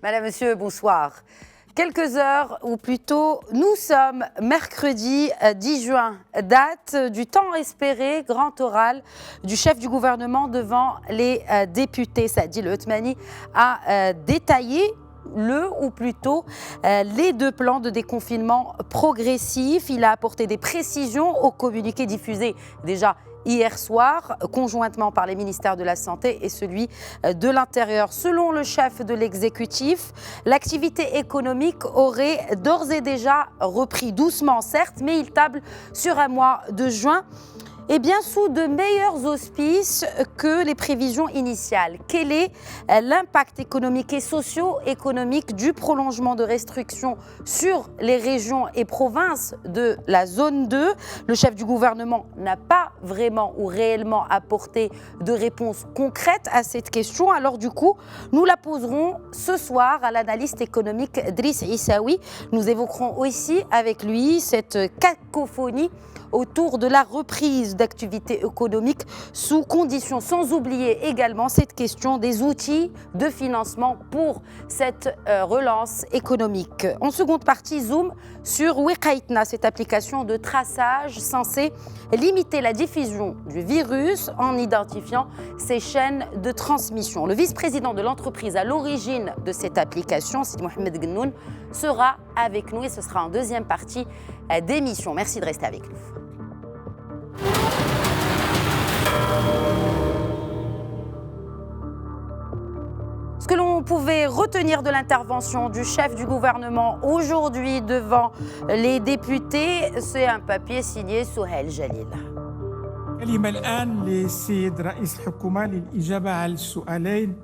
Madame, Monsieur, bonsoir. Quelques heures, ou plutôt, nous sommes mercredi 10 juin, date du temps espéré, grand oral du chef du gouvernement devant les députés. Saadi El Othmani a détaillé ou plutôt les deux plans de déconfinement progressif. Il a apporté des précisions au communiqué diffusé déjà hier soir, conjointement par les ministères de la Santé et celui de l'Intérieur. Selon le chef de l'exécutif, l'activité économique aurait d'ores et déjà repris doucement, certes, mais il table sur un mois de juin sous de meilleurs auspices que les prévisions initiales. Quel est l'impact économique et socio-économique du prolongement de restrictions sur les régions et provinces de la zone 2 ? Le chef du gouvernement n'a pas vraiment ou réellement apporté de réponse concrète à cette question. Alors du coup, nous la poserons ce soir à l'analyste économique Driss Issaoui. Nous évoquerons aussi avec lui cette cacophonie autour de la reprise d'activité économique sous conditions, sans oublier également cette question des outils de financement pour cette relance économique. En seconde partie, zoom sur Weqaïtna, cette application de traçage censée limiter la diffusion du virus en identifiant ses chaînes de transmission. Le vice-président de l'entreprise à l'origine de cette application, Sidi Mohamed Ghnoun, sera avec nous et ce sera en deuxième partie d'émission. Merci de rester avec nous. Ce que l'on pouvait retenir de l'intervention du chef du gouvernement aujourd'hui devant les députés, c'est un papier signé Souheil Jalil. كلمة الآن للسيد رئيس الحكومة للإجابة على السؤالين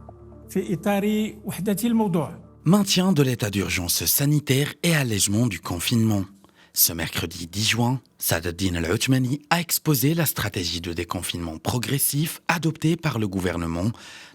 في إطار وحدة الموضوع. Maintien de l'état d'urgence sanitaire et allègement du confinement. Ce mercredi 10 juin, Saad El Othmani a exposé la stratégie de déconfinement progressif adoptée par le gouvernement.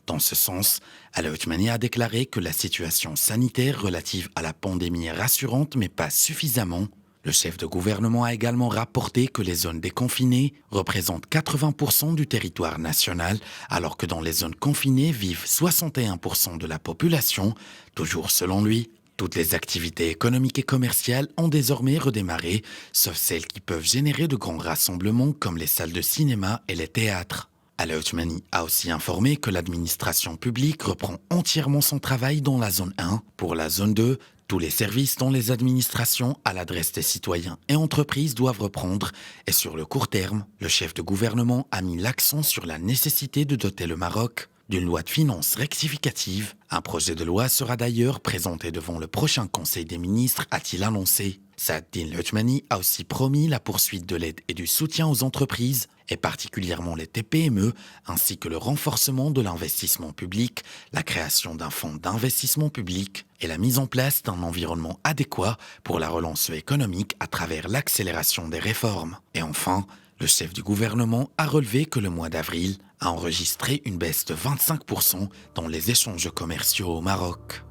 Dans ce sens, El Othmani a déclaré que la situation sanitaire relative à la pandémie est rassurante mais pas suffisamment. Le chef de gouvernement a également rapporté que les zones déconfinées représentent 80% du territoire national, alors que dans les zones confinées vivent 61% de la population. Toujours selon lui, toutes les activités économiques et commerciales ont désormais redémarré, sauf celles qui peuvent générer de grands rassemblements comme les salles de cinéma et les théâtres. El Othmani a aussi informé que l'administration publique reprend entièrement son travail dans la zone 1. Pour la zone 2, tous les services dont les administrations à l'adresse des citoyens et entreprises doivent reprendre. Et sur le court terme, le chef de gouvernement a mis l'accent sur la nécessité de doter le Maroc d'une loi de finances rectificative. Un projet de loi sera d'ailleurs présenté devant le prochain Conseil des ministres, a-t-il annoncé. Saad El Othmani a aussi promis la poursuite de l'aide et du soutien aux entreprises, et particulièrement les TPME, ainsi que le renforcement de l'investissement public, la création d'un fonds d'investissement public et la mise en place d'un environnement adéquat pour la relance économique à travers l'accélération des réformes. Et enfin, le chef du gouvernement a relevé que le mois d'avril a enregistré une baisse de 25% dans les échanges commerciaux au Maroc.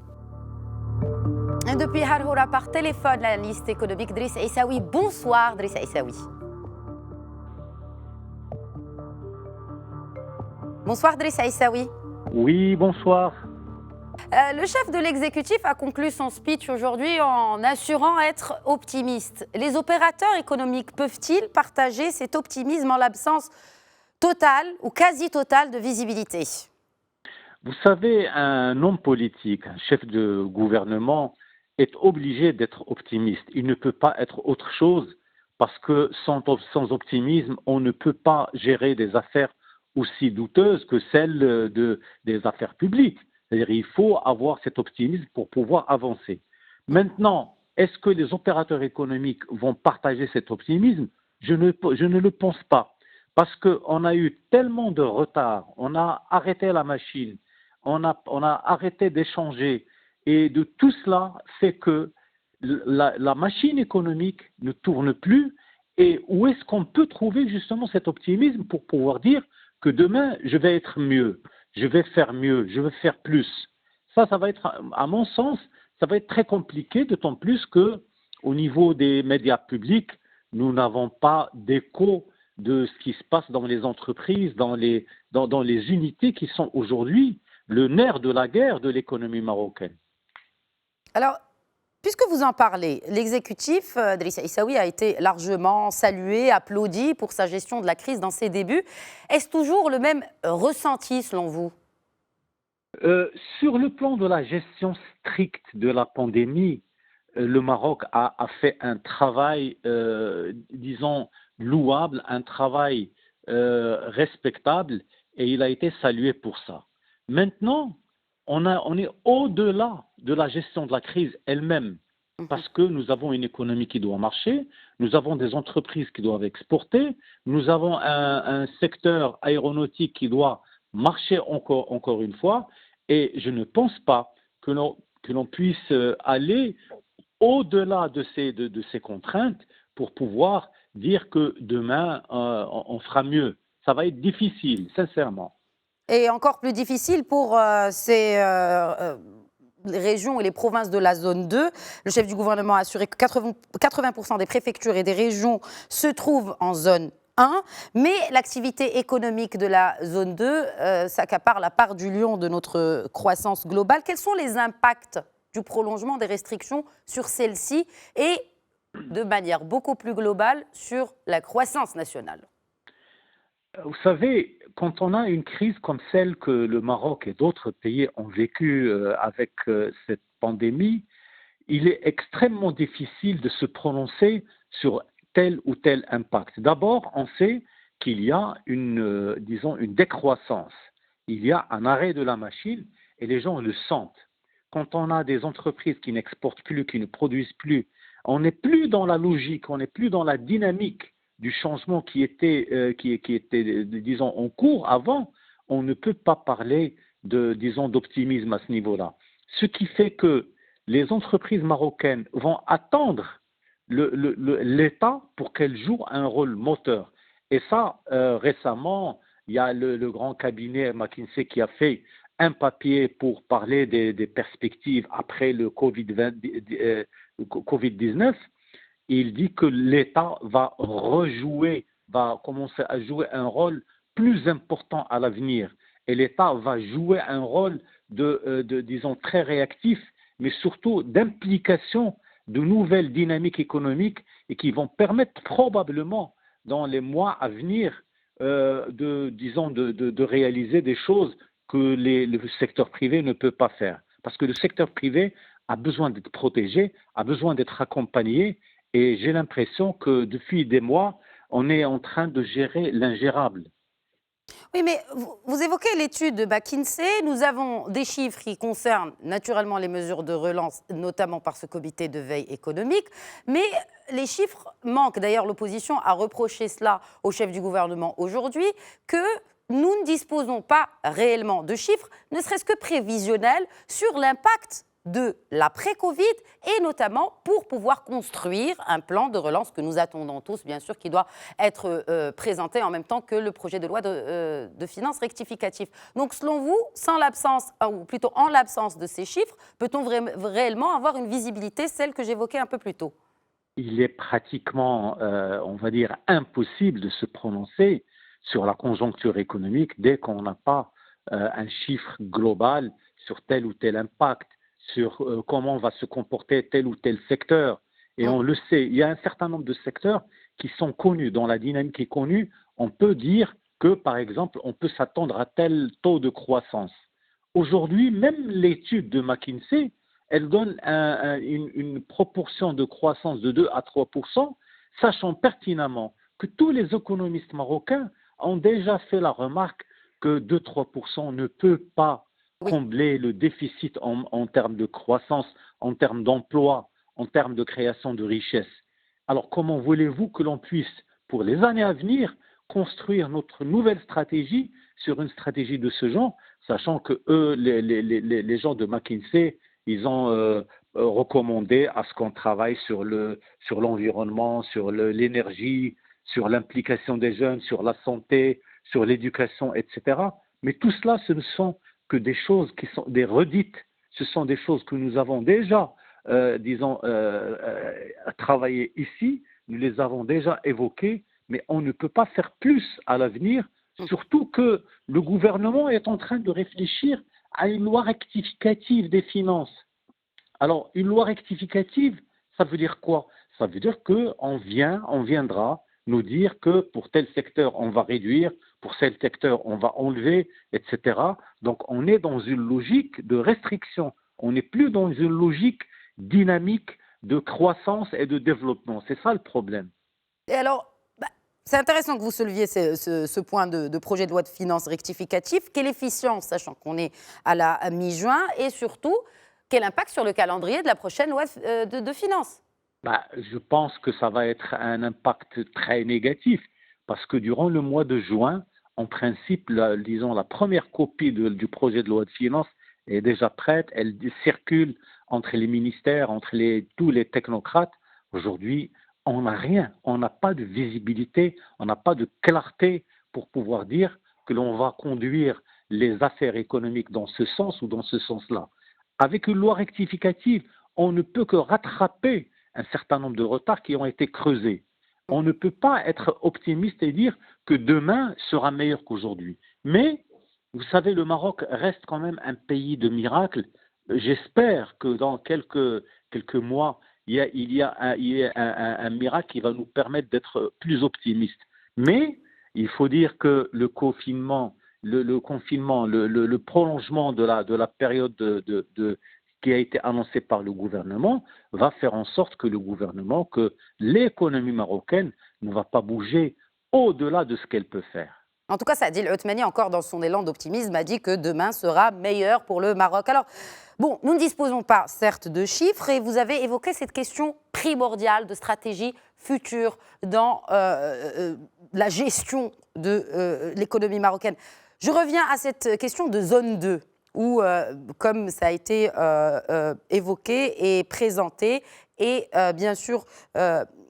Et depuis Harhoura par téléphone, l'analyste économique Driss Issaoui. Bonsoir Driss Issaoui. Bonsoir Driss Issaoui. Oui, bonsoir. Le chef de l'exécutif a conclu son speech aujourd'hui en assurant être optimiste. Les opérateurs économiques peuvent-ils partager cet optimisme en l'absence totale ou quasi totale de visibilité ? Vous savez, un homme politique, un chef de gouvernement, est obligé d'être optimiste. Il ne peut pas être autre chose parce que sans optimisme, on ne peut pas gérer des affaires aussi douteuses que celles des affaires publiques. C'est-à-dire il faut avoir cet optimisme pour pouvoir avancer. Maintenant, est-ce que les opérateurs économiques vont partager cet optimisme ? Je ne le pense pas. Parce qu'on a eu tellement de retard, on a arrêté la machine, on a arrêté d'échanger. Et de tout cela fait que la machine économique ne tourne plus. Et où est-ce qu'on peut trouver justement cet optimisme pour pouvoir dire que demain, je vais être mieux, je vais faire mieux, je vais faire plus. Ça va être, à mon sens, ça va être très compliqué, d'autant plus qu'au niveau des médias publics, nous n'avons pas d'écho de ce qui se passe dans les entreprises, dans les unités qui sont aujourd'hui le nerf de la guerre de l'économie marocaine. Alors, puisque vous en parlez, l'exécutif d'Elissa Issaoui a été largement salué, applaudi pour sa gestion de la crise dans ses débuts. Est-ce toujours le même ressenti selon vous? Sur le plan de la gestion stricte de la pandémie, le Maroc a fait un travail, disons, louable, un travail respectable, et il a été salué pour ça. Maintenant, on est au-delà de la gestion de la crise elle-même, parce que nous avons une économie qui doit marcher, nous avons des entreprises qui doivent exporter, nous avons un secteur aéronautique qui doit marcher encore une fois, et je ne pense pas que l'on puisse aller au-delà de ces contraintes pour pouvoir dire que demain, on fera mieux. Ça va être difficile, sincèrement. Et encore plus difficile pour les régions et les provinces de la zone 2. Le chef du gouvernement a assuré que 80% des préfectures et des régions se trouvent en zone 1, mais l'activité économique de la zone 2 s'accapare la part du lion de notre croissance globale. Quels sont les impacts du prolongement des restrictions sur celle-ci et, de manière beaucoup plus globale, sur la croissance nationale? Vous savez, quand on a une crise comme celle que le Maroc et d'autres pays ont vécue avec cette pandémie, il est extrêmement difficile de se prononcer sur tel ou tel impact. D'abord, on sait qu'il y a disons, une décroissance. Il y a un arrêt de la machine et les gens le sentent. Quand on a des entreprises qui n'exportent plus, qui ne produisent plus, on n'est plus dans la logique, on n'est plus dans la dynamique du changement qui était, disons, en cours avant. On ne peut pas parler disons, d'optimisme à ce niveau-là. Ce qui fait que les entreprises marocaines vont attendre l'État pour qu'elles jouent un rôle moteur. Et ça, récemment, il y a le grand cabinet McKinsey qui a fait un papier pour parler des perspectives après le Covid-19. Il dit que l'État va commencer à jouer un rôle plus important à l'avenir. Et l'État va jouer un rôle disons, très réactif, mais surtout d'implication de nouvelles dynamiques économiques et qui vont permettre probablement dans les mois à venir de réaliser des choses que le secteur privé ne peut pas faire. Parce que le secteur privé a besoin d'être protégé, a besoin d'être accompagné, et j'ai l'impression que depuis des mois, on est en train de gérer l'ingérable. Oui, mais vous évoquez l'étude de McKinsey. Nous avons des chiffres qui concernent naturellement les mesures de relance, notamment par ce comité de veille économique. Mais les chiffres manquent. D'ailleurs, l'opposition a reproché cela au chef du gouvernement aujourd'hui, que nous ne disposons pas réellement de chiffres, ne serait-ce que prévisionnels, sur l'impact de l'après-Covid et notamment pour pouvoir construire un plan de relance que nous attendons tous, bien sûr, qui doit être présenté en même temps que le projet de loi de finances rectificatif. Donc, selon vous, sans l'absence, ou plutôt en l'absence de ces chiffres, peut-on réellement avoir une visibilité, celle que j'évoquais un peu plus tôt? Il est pratiquement, on va dire, impossible de se prononcer sur la conjoncture économique dès qu'on n'a pas un chiffre global sur tel ou tel impact, sur comment va se comporter tel ou tel secteur. Et on le sait, il y a un certain nombre de secteurs qui sont connus. Dans la dynamique qui est connue, on peut dire que, par exemple, on peut s'attendre à tel taux de croissance. Aujourd'hui, même l'étude de McKinsey, elle donne une proportion de croissance de 2 à 3%, sachant pertinemment que tous les économistes marocains ont déjà fait la remarque que 2-3% ne peut pas combler le déficit en termes de croissance, en termes d'emploi, en termes de création de richesse. Alors comment voulez-vous que l'on puisse, pour les années à venir, construire notre nouvelle stratégie sur une stratégie de ce genre, sachant que eux, les gens de McKinsey, ils ont recommandé à ce qu'on travaille sur l'environnement, sur l'énergie, sur l'implication des jeunes, sur la santé, sur l'éducation, etc. Mais tout cela, ce ne sont que des choses qui sont des redites, ce sont des choses que nous avons déjà, travaillées ici, nous les avons déjà évoquées, mais on ne peut pas faire plus à l'avenir, surtout que le gouvernement est en train de réfléchir à une loi rectificative des finances. Alors, une loi rectificative, ça veut dire quoi? Ça veut dire qu'on viendra nous dire que pour tel secteur, on va réduire, pour tel secteur, on va enlever, etc. Donc, on est dans une logique de restriction. On n'est plus dans une logique dynamique de croissance et de développement. C'est ça le problème. Et alors, c'est intéressant que vous souleviez ce point de projet de loi de finances rectificatif. Quelle efficience, sachant qu'on est à la mi-juin, et surtout, quel impact sur le calendrier de la prochaine loi de finances? Je pense que ça va être un impact très négatif parce que durant le mois de juin, en principe, disons, la première copie du projet de loi de finances est déjà prête. Elle circule entre les ministères, entre tous les technocrates. Aujourd'hui, on n'a rien. On n'a pas de visibilité, on n'a pas de clarté pour pouvoir dire que l'on va conduire les affaires économiques dans ce sens ou dans ce sens-là. Avec une loi rectificative, on ne peut que rattraper un certain nombre de retards qui ont été creusés. On ne peut pas être optimiste et dire que demain sera meilleur qu'aujourd'hui. Mais, vous savez, le Maroc reste quand même un pays de miracles. J'espère que dans quelques mois, il y a un miracle qui va nous permettre d'être plus optimistes. Mais il faut dire que le confinement, le prolongement de la période qui a été annoncé par le gouvernement va faire en sorte que l'économie marocaine ne va pas bouger au-delà de ce qu'elle peut faire. En tout cas, Saadil Othmani, encore dans son élan d'optimisme, a dit que demain sera meilleur pour le Maroc. Alors, bon, nous ne disposons pas, certes, de chiffres, et vous avez évoqué cette question primordiale de stratégie future dans la gestion de l'économie marocaine. Je reviens à cette question de zone 2. Où, comme ça a été évoqué et présenté et bien sûr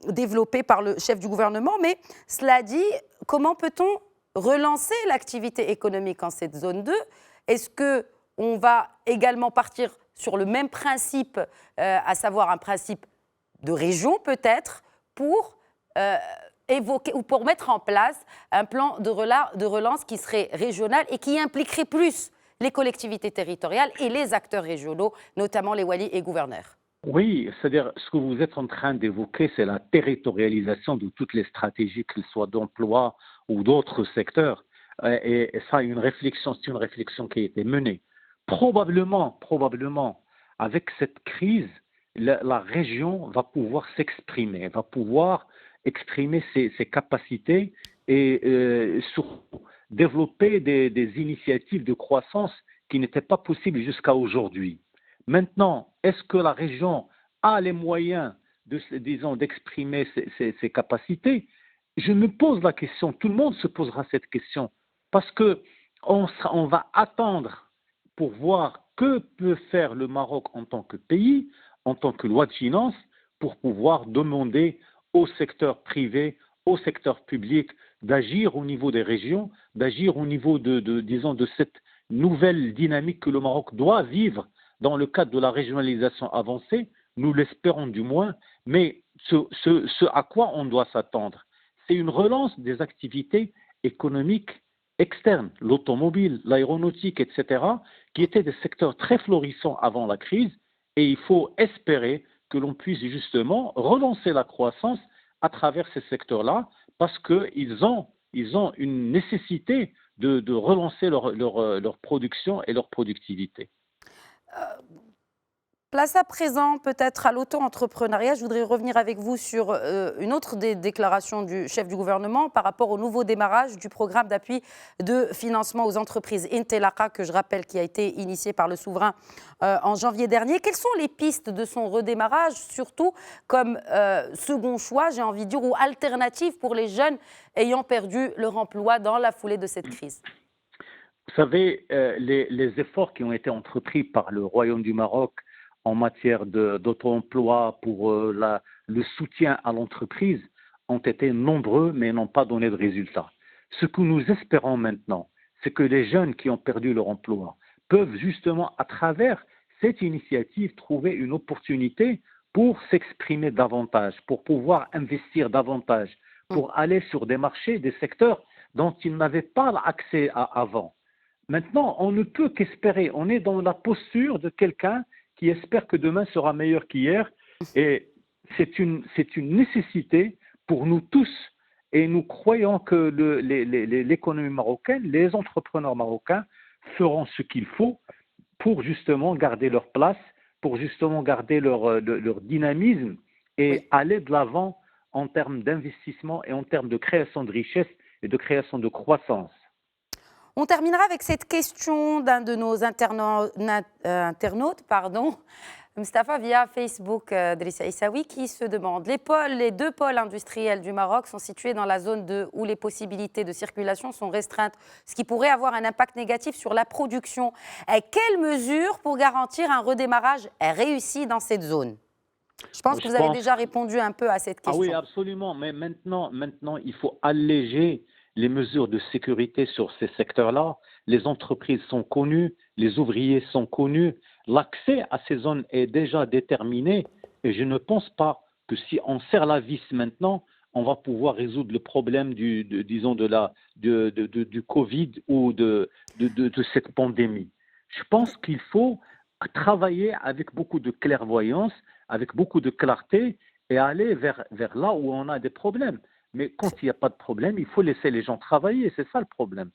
développé par le chef du gouvernement. Mais cela dit, comment peut-on relancer l'activité économique en cette zone 2? Est-ce qu'on va également partir sur le même principe, à savoir un principe de région peut-être, pour évoquer ou pour mettre en place un plan de relance qui serait régional et qui impliquerait plus les collectivités territoriales et les acteurs régionaux, notamment les walis et gouverneurs? Oui, c'est-à-dire ce que vous êtes en train d'évoquer, c'est la territorialisation de toutes les stratégies, qu'elles soient d'emploi ou d'autres secteurs. Et ça, c'est une réflexion qui a été menée. Probablement, avec cette crise, la région va pouvoir s'exprimer, va pouvoir exprimer ses capacités et surtout développer des initiatives de croissance qui n'étaient pas possibles jusqu'à aujourd'hui. Maintenant, est-ce que la région a les moyens d'exprimer ses capacités? Je me pose la question, tout le monde se posera cette question, parce qu'on va attendre pour voir que peut faire le Maroc en tant que pays, en tant que loi de finances, pour pouvoir demander au secteur privé, au secteur public, d'agir au niveau des régions, d'agir au niveau de cette nouvelle dynamique que le Maroc doit vivre dans le cadre de la régionalisation avancée, nous l'espérons du moins, mais ce à quoi on doit s'attendre, c'est une relance des activités économiques externes, l'automobile, l'aéronautique, etc., qui étaient des secteurs très florissants avant la crise, et il faut espérer que l'on puisse justement relancer la croissance à travers ces secteurs-là, parce qu'ils ont une nécessité de relancer leur production et leur productivité. Place à présent peut-être à l'auto-entrepreneuriat. Je voudrais revenir avec vous sur une autre des déclarations du chef du gouvernement par rapport au nouveau démarrage du programme d'appui de financement aux entreprises Intelaka, que je rappelle qui a été initié par le souverain en janvier dernier. Quelles sont les pistes de son redémarrage, surtout comme second choix, j'ai envie de dire, ou alternative pour les jeunes ayant perdu leur emploi dans la foulée de cette crise? Vous savez, les efforts qui ont été entrepris par le Royaume du Maroc en matière d'auto-emploi pour le soutien à l'entreprise ont été nombreux mais n'ont pas donné de résultats. Ce que nous espérons maintenant, c'est que les jeunes qui ont perdu leur emploi peuvent justement, à travers cette initiative, trouver une opportunité pour s'exprimer davantage, pour pouvoir investir davantage, pour aller sur des marchés, des secteurs dont ils n'avaient pas accès avant. Maintenant, on ne peut qu'espérer. On est dans la posture de quelqu'un qui espère que demain sera meilleur qu'hier. Et c'est une nécessité pour nous tous. Et nous croyons que l'économie marocaine, les entrepreneurs marocains feront ce qu'il faut pour justement garder leur place, pour justement garder leur dynamisme et Oui. aller de l'avant en termes d'investissement et en termes de création de richesse et de création de croissance. On terminera avec cette question d'un de nos internautes, Mustapha via Facebook, Drissa Issaoui, qui se demande les deux pôles industriels du Maroc sont situés dans la zone où les possibilités de circulation sont restreintes, ce qui pourrait avoir un impact négatif sur la production. Quelles mesures pour garantir un redémarrage réussi dans cette zone? Je pense que vous avez déjà répondu un peu à cette question. Ah oui, absolument. Mais maintenant, il faut alléger les mesures de sécurité sur ces secteurs-là. Les entreprises sont connues, les ouvriers sont connus. L'accès à ces zones est déjà déterminé et je ne pense pas que si on serre la vis maintenant, on va pouvoir résoudre le problème du Covid ou de cette pandémie. Je pense qu'il faut travailler avec beaucoup de clairvoyance, avec beaucoup de clarté et aller vers là où on a des problèmes. Mais quand il n'y a pas de problème, il faut laisser les gens travailler, c'est ça le problème.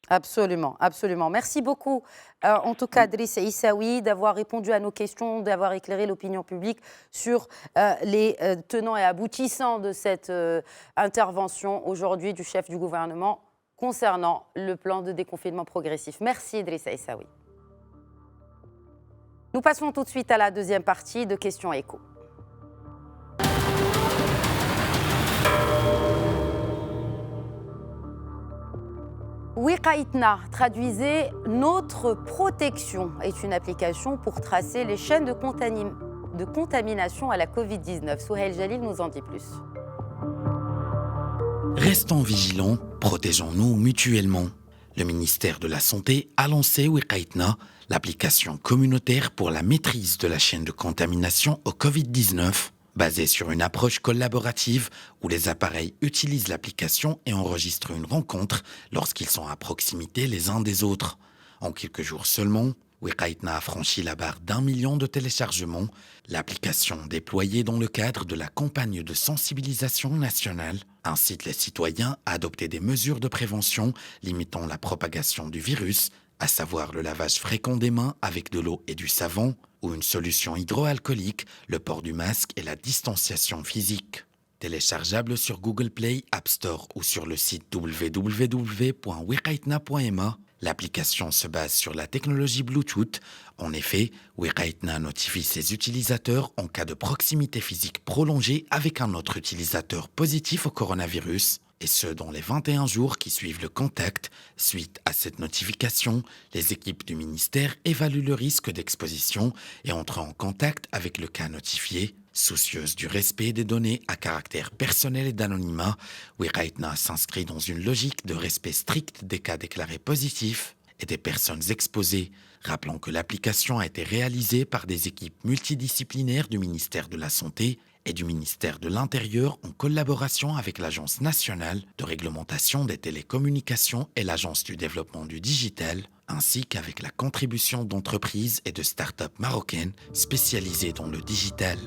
Absolument, absolument. Merci beaucoup, en tout cas, Drissa Issaoui, d'avoir répondu à nos questions, d'avoir éclairé l'opinion publique sur les tenants et aboutissants de cette intervention aujourd'hui du chef du gouvernement concernant le plan de déconfinement progressif. Merci, Drissa Issaoui. Nous passons tout de suite à la deuxième partie de Questions Écho. Wiqaïtna, traduisez Notre protection, est une application pour tracer les chaînes de contamination à la Covid-19. Souhail Jalil nous en dit plus. Restons vigilants, protégeons-nous mutuellement. Le ministère de la Santé a lancé Wiqaïtna, l'application communautaire pour la maîtrise de la chaîne de contamination au Covid-19. Basée sur une approche collaborative où les appareils utilisent l'application et enregistrent une rencontre lorsqu'ils sont à proximité les uns des autres. En quelques jours seulement, Wiqaïtna a franchi la barre d'1 million de téléchargements. L'application déployée dans le cadre de la campagne de sensibilisation nationale incite les citoyens à adopter des mesures de prévention limitant la propagation du virus, à savoir le lavage fréquent des mains avec de l'eau et du savon, ou une solution hydroalcoolique, le port du masque et la distanciation physique. Téléchargeable sur Google Play, App Store ou sur le site www.wiqaïtna.ma, l'application se base sur la technologie Bluetooth. En effet, Wiqaïtna notifie ses utilisateurs en cas de proximité physique prolongée avec un autre utilisateur positif au coronavirus, et ce dans les 21 jours qui suivent le contact. Suite à cette notification, les équipes du ministère évaluent le risque d'exposition et entrent en contact avec le cas notifié. Soucieuse du respect des données à caractère personnel et d'anonymat, Wiqaïtna s'inscrit dans une logique de respect strict des cas déclarés positifs et des personnes exposées, rappelant que l'application a été réalisée par des équipes multidisciplinaires du ministère de la Santé et du ministère de l'Intérieur en collaboration avec l'Agence nationale de réglementation des télécommunications et l'Agence du développement du digital, ainsi qu'avec la contribution d'entreprises et de start-up marocaines spécialisées dans le digital.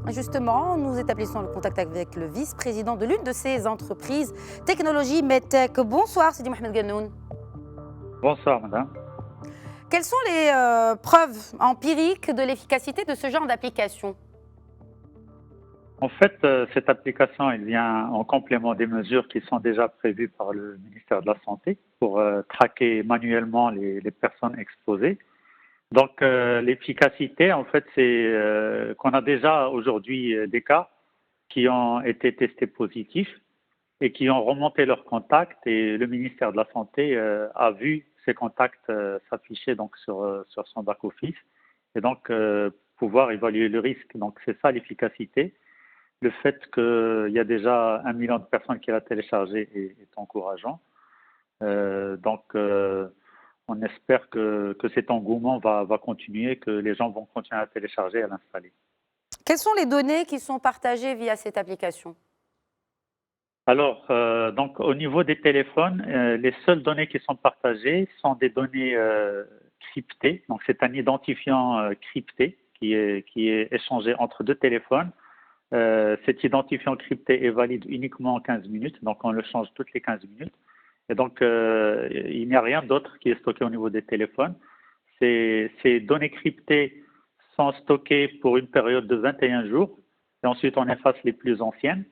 Justement, nous établissons le contact avec le vice-président de l'une de ces entreprises, Technologie Medtech. Bonsoir, Sidi Mohamed Gannoun. Bonsoir, madame. Quelles sont les preuves empiriques de l'efficacité de ce genre d'application? En fait, cette application, elle vient en complément des mesures qui sont déjà prévues par le ministère de la Santé pour traquer manuellement les personnes exposées. Donc, l'efficacité, en fait, c'est qu'on a déjà aujourd'hui des cas qui ont été testés positifs et qui ont remonté leurs contacts, et le ministère de la Santé a vu ces contacts s'afficher donc sur son back-office, et donc pouvoir évaluer le risque. Donc, c'est ça l'efficacité. Le fait qu'il y a déjà 1 million de personnes qui l'ont téléchargé est encourageant. On espère que cet engouement va continuer, que les gens vont continuer à télécharger et à l'installer. Quelles sont les données qui sont partagées via cette application? Alors, donc, au niveau des téléphones, les seules données qui sont partagées sont des données crypté. Donc, c'est un identifiant crypté qui est échangé entre deux téléphones. Cet identifiant crypté est valide uniquement en 15 minutes, donc on le change toutes les 15 minutes. Et donc, il n'y a rien d'autre qui est stocké au niveau des téléphones. Ces données cryptées sont stockées pour une période de 21 jours, et ensuite on efface les plus anciennes.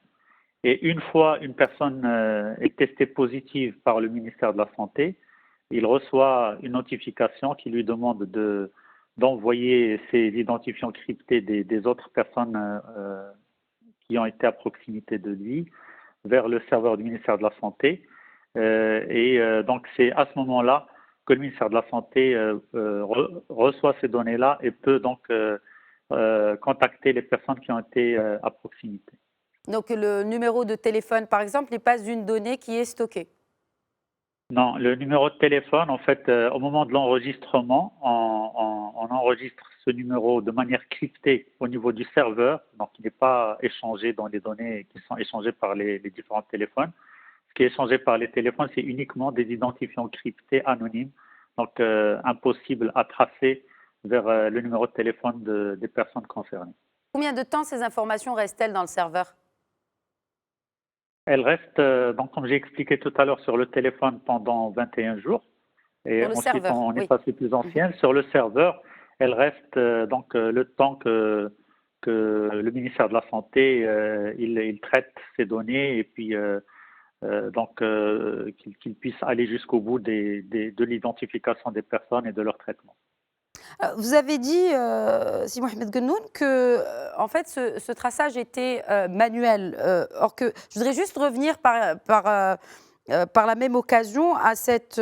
Et une fois une personne est testée positive par le ministère de la Santé, il reçoit une notification qui lui demande d'envoyer ces identifiants cryptés des autres personnes qui ont été à proximité de lui vers le serveur du ministère de la Santé. Donc, c'est à ce moment-là que le ministère de la Santé reçoit ces données-là et peut donc contacter les personnes qui ont été à proximité. Donc le numéro de téléphone, par exemple, n'est pas une donnée qui est stockée. Non, le numéro de téléphone, en fait, au moment de l'enregistrement, on enregistre ce numéro de manière cryptée au niveau du serveur, donc il n'est pas échangé dans les données qui sont échangées par les différents téléphones. Ce qui est échangé par les téléphones, c'est uniquement des identifiants cryptés anonymes, donc impossible à tracer vers le numéro de téléphone des personnes concernées. Combien de temps ces informations restent-elles dans le serveur? Elle reste, donc, comme j'ai expliqué tout à l'heure, sur le téléphone pendant 21 jours. Et Sur le ensuite, serveur, on est oui. passé plus ancienne. Sur le serveur, elle reste donc le temps que le ministère de la Santé il traite ces données et puis donc qu'il puisse aller jusqu'au bout de l'identification des personnes et de leur traitement. Vous avez dit, Si Mohamed Gennoun, que en fait, ce traçage était manuel. Or que je voudrais juste revenir par la même occasion à cette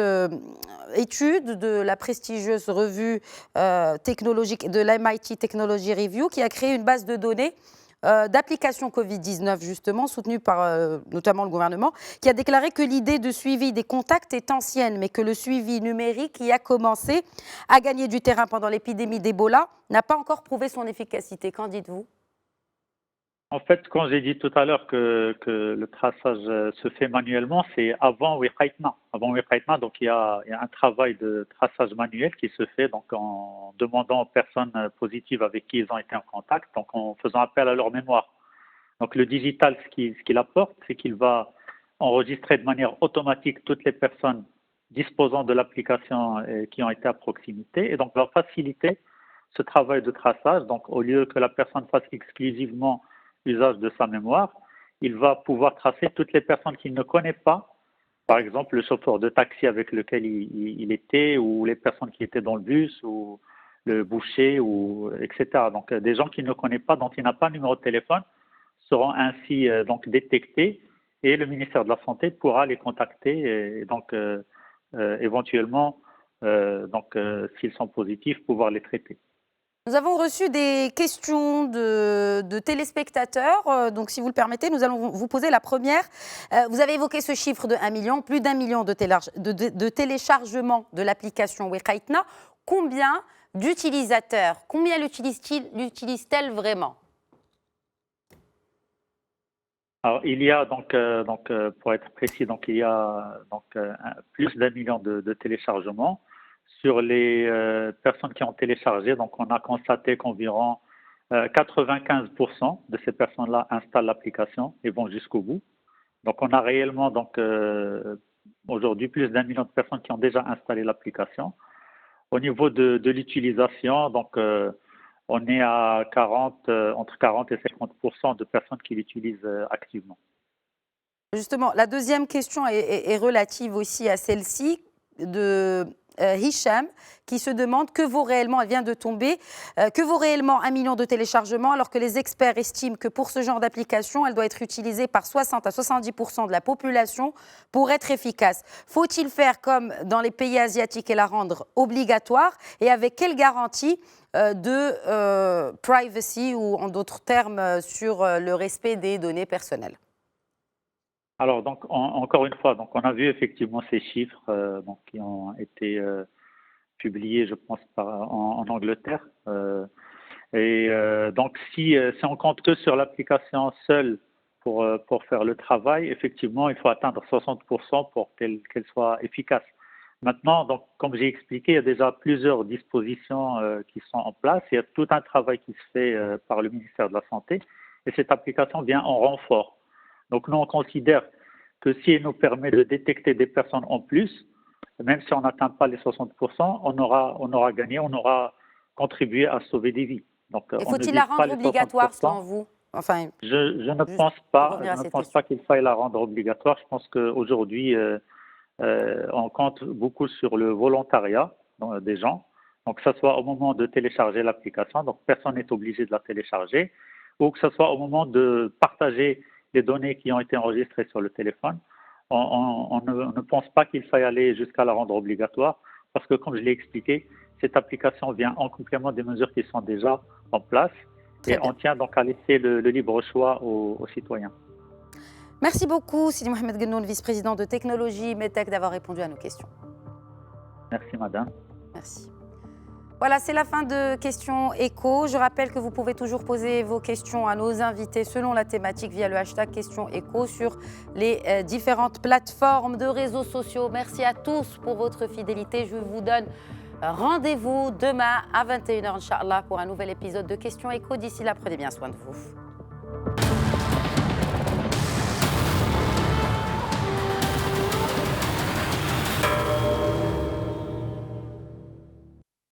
étude de la prestigieuse revue technologique de l'MIT Technology Review qui a créé une base de données d'applications Covid-19, justement, soutenue par notamment le gouvernement, qui a déclaré que l'idée de suivi des contacts est ancienne, mais que le suivi numérique qui a commencé à gagner du terrain pendant l'épidémie d'Ebola n'a pas encore prouvé son efficacité. Qu'en dites-vous? En fait, quand j'ai dit tout à l'heure que le traçage se fait manuellement, c'est avant Wiqaitna. Avant Wiqaitna, donc il y a un travail de traçage manuel qui se fait donc en demandant aux personnes positives avec qui ils ont été en contact, donc en faisant appel à leur mémoire. Donc le digital, ce qu'il apporte, c'est qu'il va enregistrer de manière automatique toutes les personnes disposant de l'application qui ont été à proximité et donc va faciliter ce travail de traçage. Donc au lieu que la personne fasse exclusivement usage de sa mémoire, il va pouvoir tracer toutes les personnes qu'il ne connaît pas, par exemple le chauffeur de taxi avec lequel il était, ou les personnes qui étaient dans le bus, ou le boucher, etc. Donc des gens qu'il ne connaît pas, dont il n'a pas de numéro de téléphone, seront ainsi donc détectés et le ministère de la Santé pourra les contacter et donc éventuellement, s'ils sont positifs, pouvoir les traiter. Nous avons reçu des questions de téléspectateurs. Donc, si vous le permettez, nous allons vous poser la première. Vous avez évoqué ce chiffre de 1 million, plus d'1 million de téléchargements de l'application Wiqaitna. Combien d'utilisateurs, combien l'utilisent-elles vraiment? Alors, il y a pour être précis, il y a plus d'1 million de téléchargements. Sur les personnes qui ont téléchargé, donc on a constaté qu'environ 95% de ces personnes-là installent l'application et vont jusqu'au bout. Donc on a réellement aujourd'hui plus d'1 million de personnes qui ont déjà installé l'application. Au niveau de l'utilisation, on est à entre 40 et 50% de personnes qui l'utilisent activement. Justement, la deuxième question est relative aussi à celle-ci de Hicham, qui se demande que vaut réellement, elle vient de tomber, que vaut réellement 1 million de téléchargements alors que les experts estiment que pour ce genre d'application, elle doit être utilisée par 60 à 70% de la population pour être efficace. Faut-il faire comme dans les pays asiatiques et la rendre obligatoire et avec quelle garantie de privacy ou en d'autres termes sur le respect des données personnelles? Alors, encore une fois, on a vu effectivement ces chiffres qui ont été publiés, je pense, en Angleterre. Si on compte que sur l'application seule pour faire le travail, effectivement, il faut atteindre 60% pour qu'elle soit efficace. Maintenant, donc, comme j'ai expliqué, il y a déjà plusieurs dispositions qui sont en place. Il y a tout un travail qui se fait par le ministère de la Santé et cette application vient en renfort. Donc, nous, on considère que si elle nous permet de détecter des personnes en plus, même si on n'atteint pas les 60%, on aura gagné, on aura contribué à sauver des vies. Donc, Et on ne faut-il vise la pas rendre les obligatoire 60%. selon vous? Enfin, Je ne juste pense pour pas, revenir à je ne cette pense question. pas qu'il faille la rendre obligatoire. Je pense qu'aujourd'hui, on compte beaucoup sur le volontariat des gens. Donc, que ce soit au moment de télécharger l'application, donc personne n'est obligé de la télécharger, ou que ce soit au moment de partager les données qui ont été enregistrées sur le téléphone. On ne pense pas qu'il faille aller jusqu'à la rendre obligatoire, parce que, comme je l'ai expliqué, cette application vient en complément des mesures qui sont déjà en place, Très et bien. on tient donc à laisser le libre choix aux citoyens. Merci beaucoup, Sidi Mohamed Gennoun, vice-président de technologie Medtech, d'avoir répondu à nos questions. Merci, madame. Merci. Voilà, c'est la fin de Questions Écho. Je rappelle que vous pouvez toujours poser vos questions à nos invités selon la thématique via le hashtag Questions Écho sur les différentes plateformes de réseaux sociaux. Merci à tous pour votre fidélité. Je vous donne rendez-vous demain à 21h, Inch'Allah, pour un nouvel épisode de Questions Écho. D'ici là, prenez bien soin de vous.